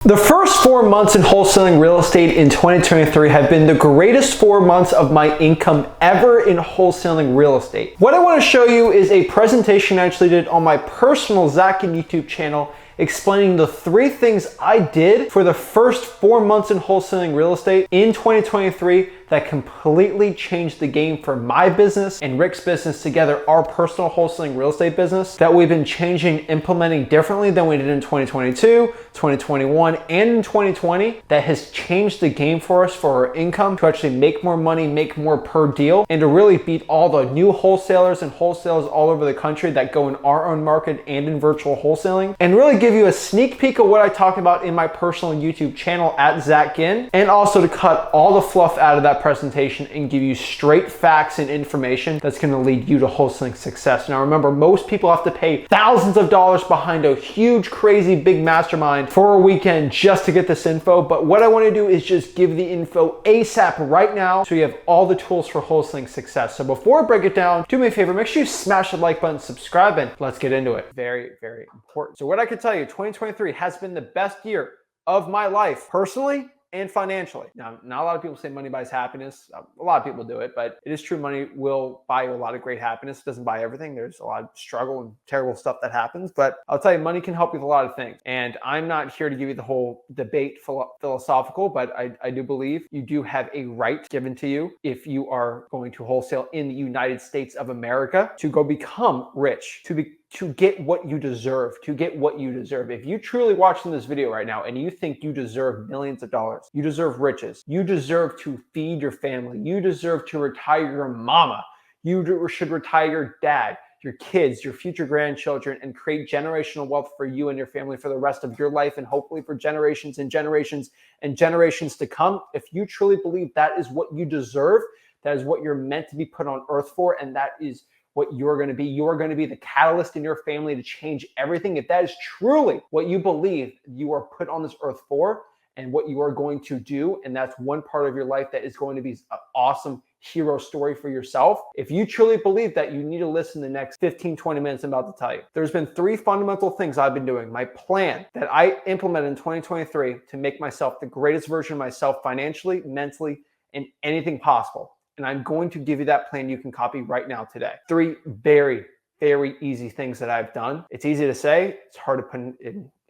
The first 4 months in wholesaling real estate in 2023 have been the greatest 4 months of my income ever in wholesaling real estate. What I want to show you is a presentation I actually did on my personal Zach and YouTube channel explaining the 3 things I did for the first 4 months in wholesaling real estate in 2023 that completely changed the game for my business and Rick's business together, our personal wholesaling real estate business, that we've been changing, implementing differently than we did in 2022, 2021, and in 2020, that has changed the game for us for our income to actually make more money, make more per deal, and to really beat all the new wholesalers and wholesalers all over the country that go in our own market and in virtual wholesaling, and really give you a sneak peek of what I talk about in my personal YouTube channel at Zach Ginn, and also to cut all the fluff out of that presentation and give you straight facts and information that's going to lead you to wholesaling success. Now remember, most people have to pay thousands of dollars behind a huge, crazy, big mastermind for a weekend just to get this info, but what I want to do is just give the info ASAP right now so you have all the tools for wholesaling success. So before I break it down, do me a favor, make sure you smash the like button, subscribe, and let's get into it. Very, very important. So what I can tell you, 2023 has been the best year of my life, personally and financially. Now, not a lot of people say money buys happiness. A lot of people do it, but it is true money will buy you a lot of great happiness. It doesn't buy everything. There's a lot of struggle and terrible stuff that happens, but I'll tell you, money can help you with a lot of things. And I'm not here to give you the whole debate philosophical, but I do believe you do have a right given to you if you are going to wholesale in the United States of America to go become rich, to get what you deserve, If you truly watching this video right now and you think you deserve millions of dollars, you deserve riches, you deserve to feed your family, you deserve to retire your mama, you should retire your dad, your kids, your future grandchildren, and create generational wealth for you and your family for the rest of your life and hopefully for generations and generations and generations to come. If you truly believe that is what you deserve, that is what you're meant to be put on earth for, and that is what you're going to be. You are going to be the catalyst in your family to change everything. If that is truly what you believe you are put on this earth for and what you are going to do, and that's one part of your life that is going to be an awesome hero story for yourself. If you truly believe that, you need to listen the next 15, 20 minutes I'm about to tell you. There's been 3 fundamental things I've been doing. My plan that I implemented in 2023 to make myself the greatest version of myself financially, mentally, and anything possible. And I'm going to give you that plan you can copy right now today. 3 very, very easy things that I've done. It's easy to say, it's hard to put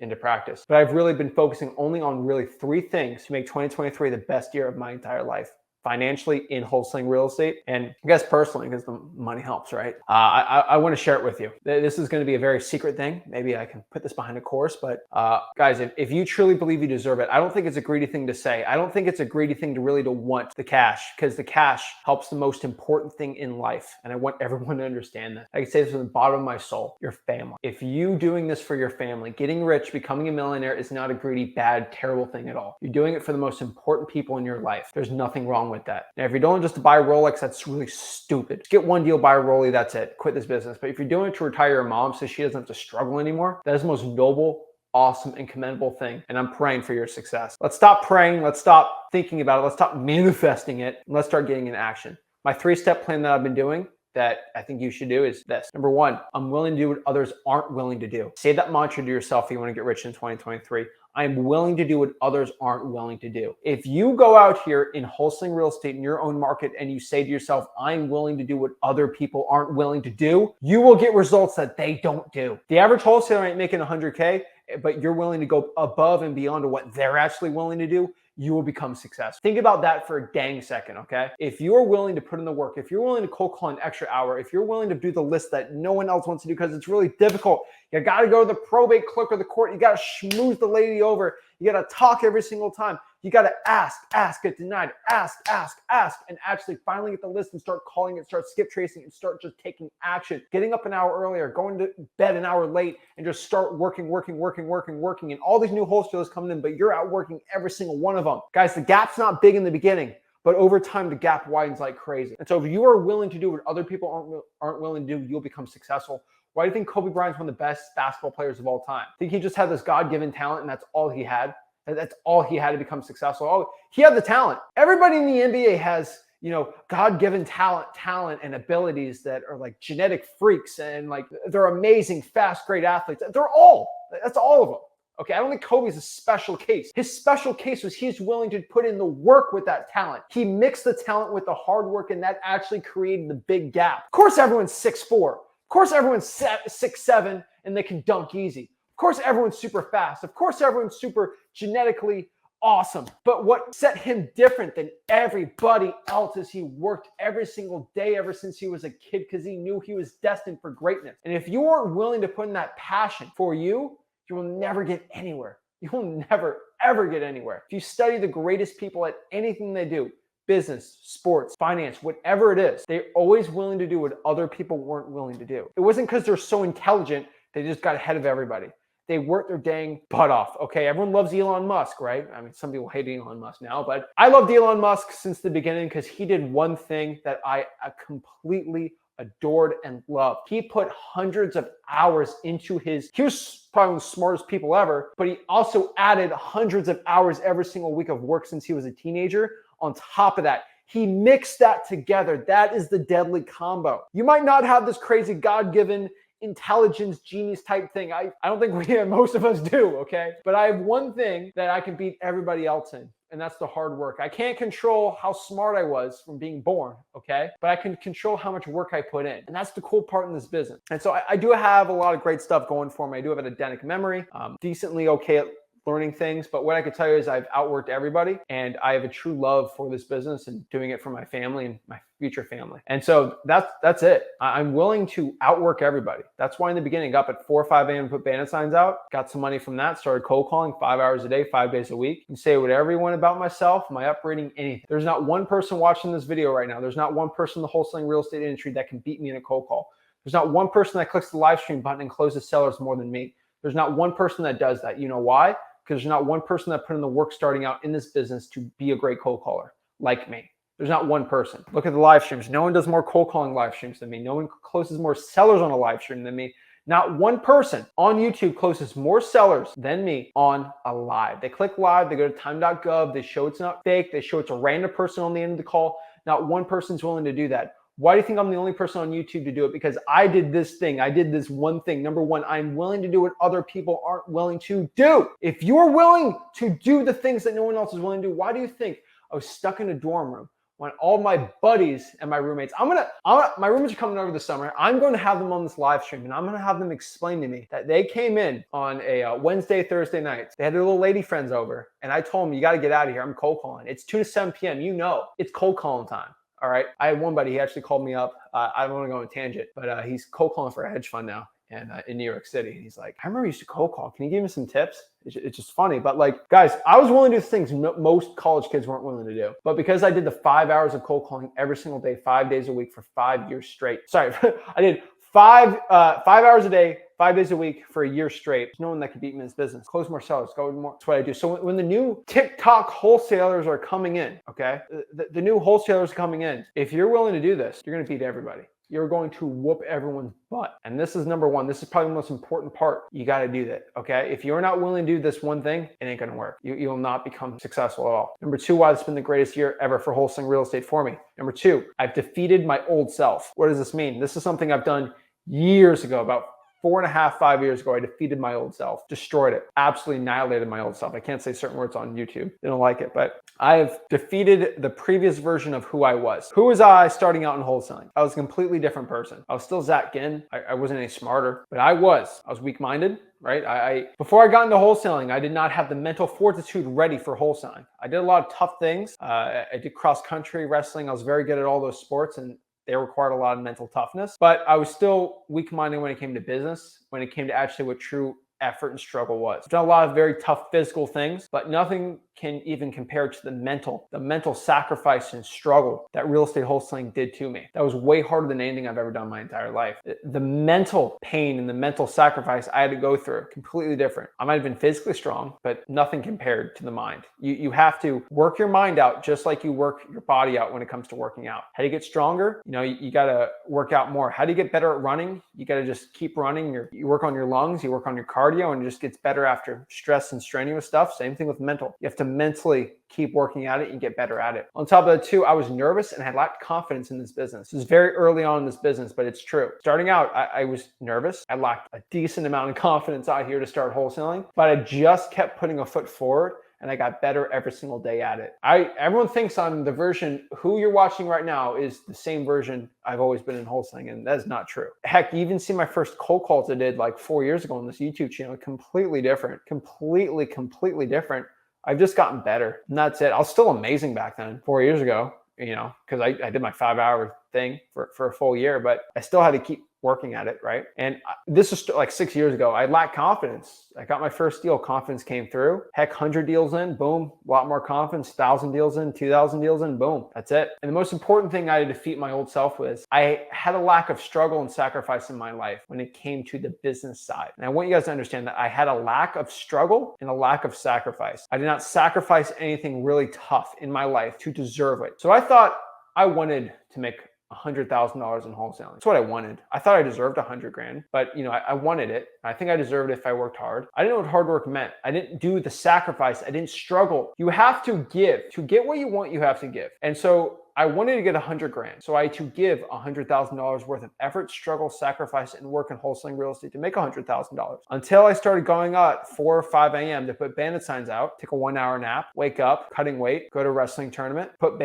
into practice. But I've really been focusing only on really 3 things to make 2023 the best year of my entire life. Financially, in wholesaling real estate, and I guess personally, because the money helps, right? I want to share it with you. This is going to be a very secret thing. Maybe I can put this behind a course, but guys, if you truly believe you deserve it, I don't think it's a greedy thing to say. I don't think it's a greedy thing to really to want the cash, because the cash helps the most important thing in life. And I want everyone to understand that. I can say this from the bottom of my soul, your family. If you doing this for your family, getting rich, becoming a millionaire is not a greedy, bad, terrible thing at all. You're doing it for the most important people in your life. There's nothing wrong with that. Now, if you're doing it just to buy a Rolex, that's really stupid. Just get one deal, buy a Rolex, that's it. Quit this business. But if you're doing it to retire your mom so she doesn't have to struggle anymore, that is the most noble, awesome, and commendable thing. And I'm praying for your success. Let's stop praying. Let's stop thinking about it. Let's stop manifesting it. And let's start getting in action. My 3-step plan that I've been doing that I think you should do is this. Number 1, I'm willing to do what others aren't willing to do. Say that mantra to yourself if you want to get rich in 2023. I'm willing to do what others aren't willing to do. If you go out here in wholesaling real estate in your own market and you say to yourself, I'm willing to do what other people aren't willing to do, you will get results that they don't do. The average wholesaler ain't making 100K, but you're willing to go above and beyond to what they're actually willing to do, you will become successful. Think about that for a dang second, okay? If you're willing to put in the work, if you're willing to cold call an extra hour, if you're willing to do the list that no one else wants to do because it's really difficult, you gotta go to the probate clerk or the court, you gotta schmooze the lady over, you gotta talk every single time, you gotta ask, get denied, ask, and actually finally get the list and start calling it, start skip tracing and start just taking action. Getting up an hour earlier, going to bed an hour late, and just start working. And all these new wholesalers coming in, but you're out working every single one of them. Guys, the gap's not big in the beginning, but over time, the gap widens like crazy. And so if you are willing to do what other people aren't willing to do, you'll become successful. Why do you think Kobe Bryant's one of the best basketball players of all time? Think he just had this God-given talent and that's all he had? That's all he had to become successful? Oh, he had the talent. Everybody in the NBA has, God-given talent and abilities that are like genetic freaks and like they're amazing, fast, great athletes. That's all of them. Okay, I don't think Kobe's a special case. His special case was he's willing to put in the work with that talent. He mixed the talent with the hard work, and that actually created the big gap. Of course, everyone's 6'4". Of course, everyone's 6'7", and they can dunk easy. Of course, everyone's super fast. Of course, everyone's super genetically awesome. But what set him different than everybody else is he worked every single day ever since he was a kid because he knew he was destined for greatness. And if you aren't willing to put in that passion for you, you will never get anywhere. You will never, ever get anywhere. If you study the greatest people at anything they do, business, sports, finance, whatever it is, they're always willing to do what other people weren't willing to do. It wasn't because they're so intelligent, they just got ahead of everybody. They worked their dang butt off. Okay, everyone loves Elon Musk, right? I mean, some people hate Elon Musk now, but I loved Elon Musk since the beginning because he did one thing that I completely adored and loved. He put hundreds of hours into he was probably one of the smartest people ever, but he also added hundreds of hours every single week of work since he was a teenager. On top of that, he mixed that together. That is the deadly combo. You might not have this crazy God-given intelligence genius type thing. I don't think most of us do, okay? But I have one thing that I can beat everybody else in, and that's the hard work. I can't control how smart I was from being born, okay? But I can control how much work I put in. And that's the cool part in this business. And so I do have a lot of great stuff going for me. I do have an eidetic memory, decently okay at learning things, but what I could tell you is I've outworked everybody, and I have a true love for this business and doing it for my family and my future family. And so that's it. I'm willing to outwork everybody. That's why in the beginning, I got up at 4 or 5 a.m. to put bandit signs out, got some money from that, started cold calling 5 hours a day, 5 days a week. You can say whatever you want about myself, my upbringing, anything. There's not one person watching this video right now. There's not one person in the wholesaling real estate industry that can beat me in a cold call. There's not one person that clicks the live stream button and closes sellers more than me. There's not one person that does that. You know why? Because there's not one person that put in the work starting out in this business to be a great cold caller like me. There's not one person. Look at the live streams. No one does more cold calling live streams than me. No one closes more sellers on a live stream than me. Not one person on YouTube closes more sellers than me on a live. They click live, they go to time.gov, they show it's not fake, they show it's a random person on the end of the call. Not one person's willing to do that. Why do you think I'm the only person on YouTube to do it? Because I did this thing. I did this one thing. Number one, I'm willing to do what other people aren't willing to do. If you're willing to do the things that no one else is willing to do, why do you think I was stuck in a dorm room when all my buddies and my roommates, my roommates are coming over this summer. I'm going to have them on this live stream, and I'm going to have them explain to me that they came in on a Wednesday, Thursday nights. They had their little lady friends over, and I told them, you got to get out of here. I'm cold calling. It's 2 to 7 p.m. You know, it's cold calling time. All right. I had one buddy, he actually called me up. I don't want to go on a tangent, but he's cold calling for a hedge fund now in New York City. And he's like, I remember you used to cold call. Can you give me some tips? It's just funny. But like, guys, I was willing to do things most college kids weren't willing to do. But because I did the 5 hours of cold calling every single day, 5 days a week for 5 years straight. Sorry, I did 5 hours a day, 5 days a week for a year straight. There's no one that can beat me in this business. Close more sellers, go more. That's what I do. So when the new TikTok wholesalers are coming in, okay, the new wholesalers coming in, if you're willing to do this, you're going to beat everybody. You're going to whoop everyone's butt. And this is number one. This is probably the most important part. You got to do that, okay? If you're not willing to do this one thing, it ain't going to work. You'll not become successful at all. Number two, why it's been the greatest year ever for wholesaling real estate for me. Number two, I've defeated my old self. What does this mean? This is something I've done years ago, about 4.5, 5 years ago. I defeated my old self, destroyed it, absolutely annihilated my old self. I can't say certain words on YouTube. They don't like it, but I have defeated the previous version of who I was. Who was I starting out in wholesaling? I was a completely different person. I was still Zach Ginn. I wasn't any smarter, but I was weak-minded, right? Before I got into wholesaling, I did not have the mental fortitude ready for wholesaling. I did a lot of tough things. I did cross-country wrestling. I was very good at all those sports, and they required a lot of mental toughness, but I was still weak-minded when it came to business, when it came to actually what true effort and struggle was. I've done a lot of very tough physical things, but nothing can even compare to the mental sacrifice and struggle that real estate wholesaling did to me. That was way harder than anything I've ever done in my entire life. The mental pain and the mental sacrifice I had to go through, completely different. I might have been physically strong, but nothing compared to the mind. You have to work your mind out just like you work your body out when it comes to working out. How do you get stronger? You got to work out more. How do you get better at running? You got to just keep running. You work on your lungs, you work on your cardio, and it just gets better after stress and strenuous stuff. Same thing with mental. You have to mentally keep working at it and get better at it. On top of that too, I was nervous and I lacked confidence in this business. This is very early on in this business, but it's true. Starting out, I was nervous. I lacked a decent amount of confidence out here to start wholesaling, but I just kept putting a foot forward and I got better every single day at it. Everyone thinks I'm the version who you're watching right now is the same version I've always been in wholesaling, and that's not true. Heck, you even see my first cold calls I did like 4 years ago on this YouTube channel, completely different, completely different. I've just gotten better, and that's it. I was still amazing back then, 4 years ago, because I did my 5-hour thing for a full year, but I still had to keep working at it, right? And this is like 6 years ago. I lacked confidence. I got my first deal, confidence came through. Heck, 100 deals in, boom, a lot more confidence, 1,000 deals in, 2,000 deals in, boom, that's it. And the most important thing I had to defeat my old self with, I had a lack of struggle and sacrifice in my life when it came to the business side. And I want you guys to understand that I had a lack of struggle and a lack of sacrifice. I did not sacrifice anything really tough in my life to deserve it. So I thought I wanted to make $100,000 in wholesaling. That's what I wanted. I thought I deserved 100 grand, but I wanted it. I think I deserved it if I worked hard. I didn't know what hard work meant. I didn't do the sacrifice. I didn't struggle. You have to give. To get what you want, you have to give. And so I wanted to get 100 grand. So I had to give $100,000 worth of effort, struggle, sacrifice, and work in wholesaling real estate to make $100,000. Until I started going out 4 or 5 a.m. to put bandit signs out, take a 1-hour nap, wake up, cutting weight, go to a wrestling tournament, put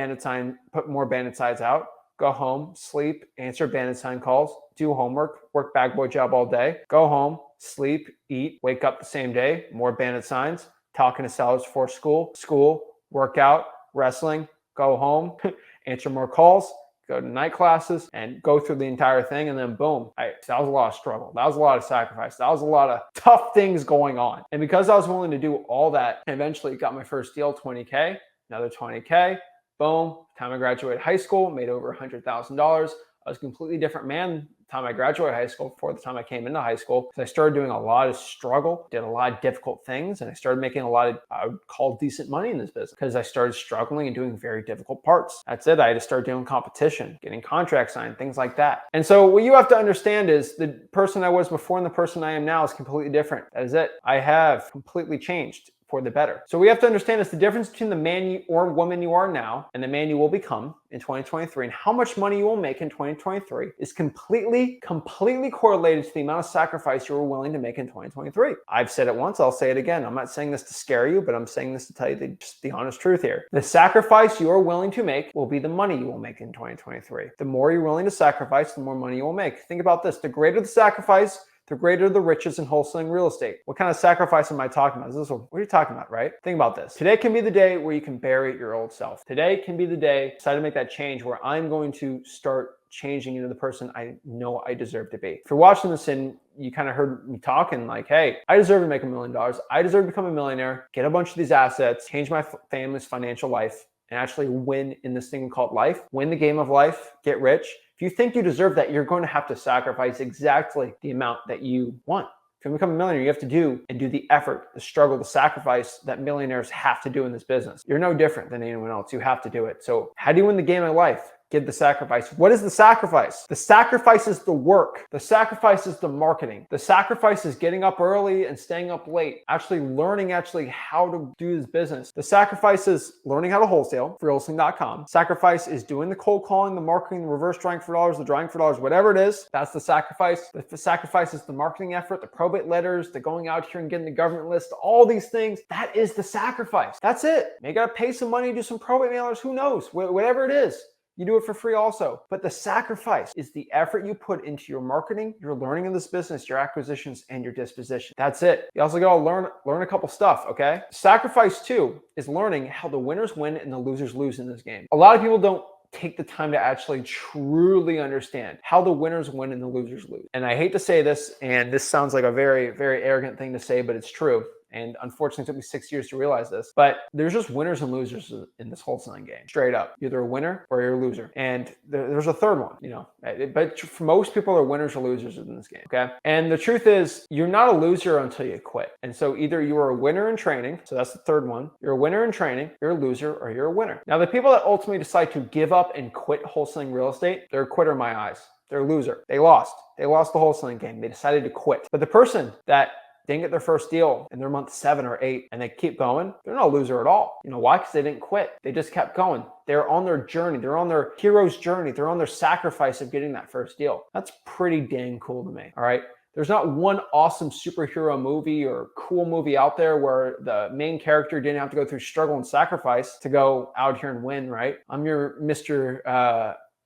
more bandit signs out, go home, sleep, answer bandit sign calls, do homework, work bag boy job all day, go home, sleep, eat, wake up the same day, more bandit signs, talking to sellers for school, workout, wrestling, go home, answer more calls, go to night classes, and go through the entire thing, and then boom. That was a lot of struggle. That was a lot of sacrifice. That was a lot of tough things going on. And because I was willing to do all that, I eventually got my first deal, 20K, another 20K, boom. Time I graduated high school, made over $100,000. I was a completely different man the time I graduated high school before the time I came into high school. So I started doing a lot of struggle, did a lot of difficult things, and I started making a lot of, I would call decent money in this business because I started struggling and doing very difficult parts. That's it. I had to start doing competition, getting contracts signed, things like that. And so what you have to understand is the person I was before and the person I am now is completely different. That is it. I have completely changed for the better. So we have to understand is the difference between the man or woman you are now and the man you will become in 2023 and how much money you will make in 2023 is completely correlated to the amount of sacrifice you are willing to make in 2023. I've said it once, I'll say it again. I'm not saying this to scare you, but I'm saying this to tell you just the honest truth here. The sacrifice you are willing to make will be the money you will make in 2023. The more you're willing to sacrifice, the more money you will make. Think about this. The greater the sacrifice, the greater the riches in wholesaling real estate. What kind of sacrifice am I talking about? What are you talking about, right? Think about this. Today can be the day where you can bury your old self. Today can be the day I decide to make that change where I'm going to start changing into the person I know I deserve to be. If you're watching this and you kind of heard me talking like, hey, I deserve to make $1 million. I deserve to become a millionaire, get a bunch of these assets, change my family's financial life, and actually win in this thing called life, win the game of life, get rich. If you think you deserve that, you're going to have to sacrifice exactly the amount that you want. If you become a millionaire, you have to do the effort, the struggle, the sacrifice that millionaires have to do in this business. You're no different than anyone else. You have to do it. So how do you win the game of life? Give the sacrifice. What is the sacrifice? The sacrifice is the work. The sacrifice is the marketing. The sacrifice is getting up early and staying up late, actually learning how to do this business. The sacrifice is learning how to wholesale for wholesaling.com. Sacrifice is doing the cold calling, the marketing, the reverse drawing for dollars, the drawing for dollars, whatever it is. That's the sacrifice. The sacrifice is the marketing effort, the probate letters, the going out here and getting the government list, all these things. That is the sacrifice. That's it. You got to pay some money, do some probate mailers, who knows, whatever it is. You do it for free also. But the sacrifice is the effort you put into your marketing, your learning of this business, your acquisitions, and your disposition. That's it. You also got to learn a couple stuff, okay? Sacrifice too is learning how the winners win and the losers lose in this game. A lot of people don't take the time to actually truly understand how the winners win and the losers lose. And I hate to say this, and this sounds like a very, very arrogant thing to say, but it's true. And unfortunately, it took me 6 years to realize this. But there's just winners and losers in this wholesaling game. Straight up. You're either a winner or you're a loser. And there's a third one, But for most people are winners or losers in this game, okay? And the truth is, you're not a loser until you quit. And so either you are a winner in training, so that's the third one. You're a winner in training, you're a loser, or you're a winner. Now, the people that ultimately decide to give up and quit wholesaling real estate, they're a quitter in my eyes. They're a loser. They lost. They lost the wholesaling game. They decided to quit. But the person that didn't get their first deal and they're month 7 or 8 and they keep going, they're not a loser at all. You know why? Because they didn't quit. They just kept going. They're on their journey. They're on their hero's journey. They're on their sacrifice of getting that first deal. That's pretty dang cool to me. All right. There's not one awesome superhero movie or cool movie out there where the main character didn't have to go through struggle and sacrifice to go out here and win, right? I'm your Mr.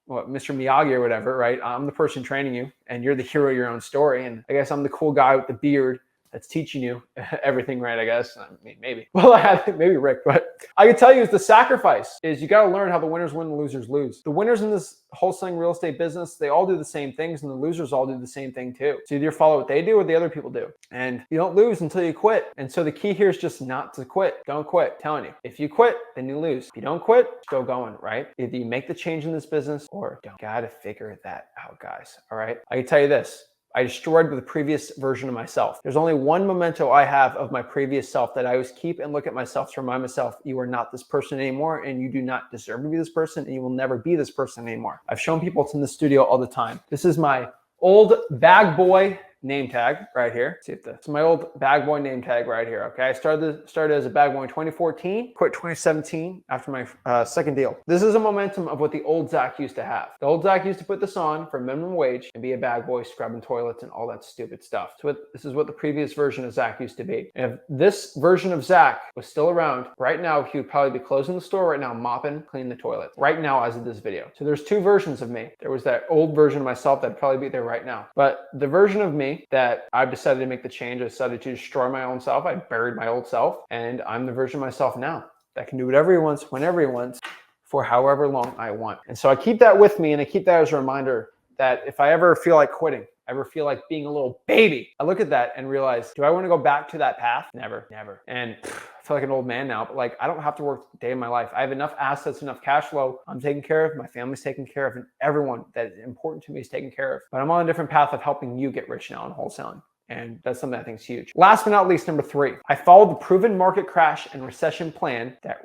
Miyagi or whatever, right? I'm the person training you and you're the hero of your own story. And I guess I'm the cool guy with the beard that's teaching you everything, right? I guess. I mean, maybe. Well, maybe Rick, but I can tell you is the sacrifice is you got to learn how the winners win, the losers lose. The winners in this wholesaling real estate business, they all do the same things and the losers all do the same thing too. So either follow what they do or the other people do. And you don't lose until you quit. And so the key here is just not to quit. Don't quit. I'm telling you. If you quit, then you lose. If you don't quit, still going, right? Either you make the change in this business or don't. Gotta figure that out, guys. All right. I can tell you this. I destroyed the previous version of myself. There's only one memento I have of my previous self that I always keep and look at myself to remind myself, you are not this person anymore and you do not deserve to be this person and you will never be this person anymore. I've shown people it's in the studio all the time. This is my old bag boy name tag right here. Let's see if this is my old bag boy name tag right here. Okay, I started as a bag boy in 2014, quit 2017 after my second deal. This is a momentum of what the old Zach used to have. The old Zach used to put this on for minimum wage and be a bag boy scrubbing toilets and all that stupid stuff. So this is what the previous version of Zach used to be. And if this version of Zach was still around right now, he would probably be closing the store right now, mopping, cleaning the toilet right now as of this video. So there's two versions of me. There was that old version of myself that'd probably be there right now, but the version of me that I've decided to make the change. I decided to destroy my own self. I buried my old self and I'm the version of myself now that can do whatever he wants, whenever he wants, for however long I want. And so I keep that with me and I keep that as a reminder that if I ever feel like quitting, ever feel like being a little baby, I look at that and realize, do I want to go back to that path? Never, never. And I feel like an old man now, but like, I don't have to work a day in my life. I have enough assets, enough cash flow. I'm taken care of, my family's taken care of, and everyone that is important to me is taken care of. But I'm on a different path of helping you get rich now in wholesaling. And that's something I think is huge. Last but not least, number 3, I followed the proven market crash and recession plan that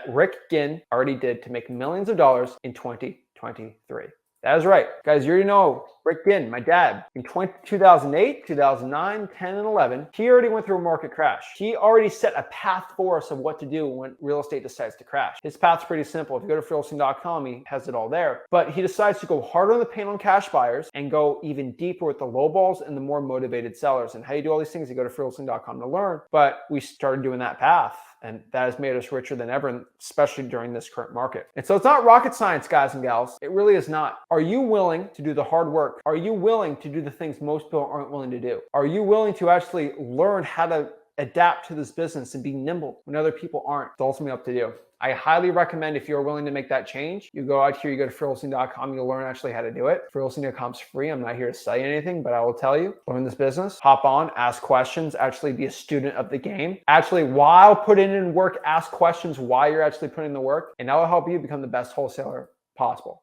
Rick Ginn already did to make millions of dollars in 2023. That is right. Guys, you already know Rick Ginn, my dad, in 2008, 2009, 10, and 11, he already went through a market crash. He already set a path for us of what to do when real estate decides to crash. His path's pretty simple. If you go to freelisting.com, he has it all there. But he decides to go harder on the paint on cash buyers and go even deeper with the low balls and the more motivated sellers. And how you do all these things, you go to freelisting.com to learn. But we started doing that path. And that has made us richer than ever, especially during this current market. And so it's not rocket science, guys and gals. It really is not. Are you willing to do the hard work? Are you willing to do the things most people aren't willing to do? Are you willing to actually learn how to adapt to this business and be nimble when other people aren't? It's ultimately up to you. I highly recommend if you're willing to make that change, you go out here, you go to freelisting.com, you'll learn actually how to do it. Freelisting.com is free. I'm not here to sell you anything, but I will tell you, learn this business, hop on, ask questions, actually be a student of the game. Actually, while putting in work, ask questions while you're actually putting in the work, and that will help you become the best wholesaler possible.